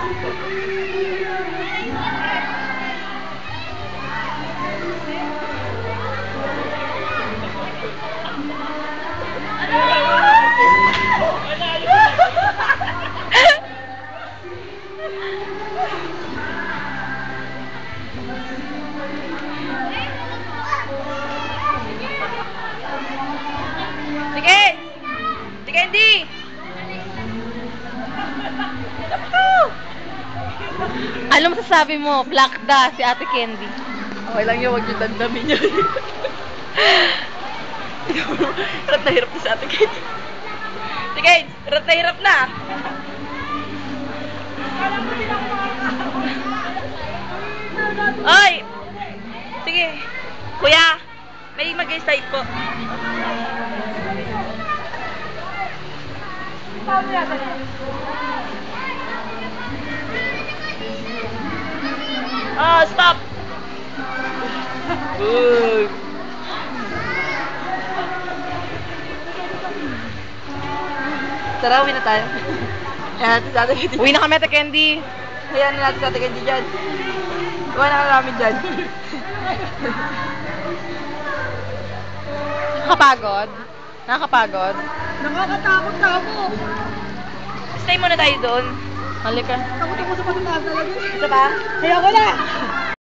Sige! Sige, Candy! Ano masasabi mo? Plakda si Ate Candy. Okay lang yun, huwag yung dandamin yun. Hirap na hirap na sa ating Candy. Sige, hirap na. Oy! Sige. Kuya, may mag-side po. Oh, stop! Good. Tara, uwi na tayo. Ayan natin sa ating Candy. Uwi na kami, Ate Candy. Ayan na natin sa ating Candy dyan. Iwan na namin dyan. Nakakapagod? Nakakapagod? Nakakatakot na ako. Stay muna tayo doon. Halika. Takot ako sa patataas talaga. Isa pa? Ayoko na!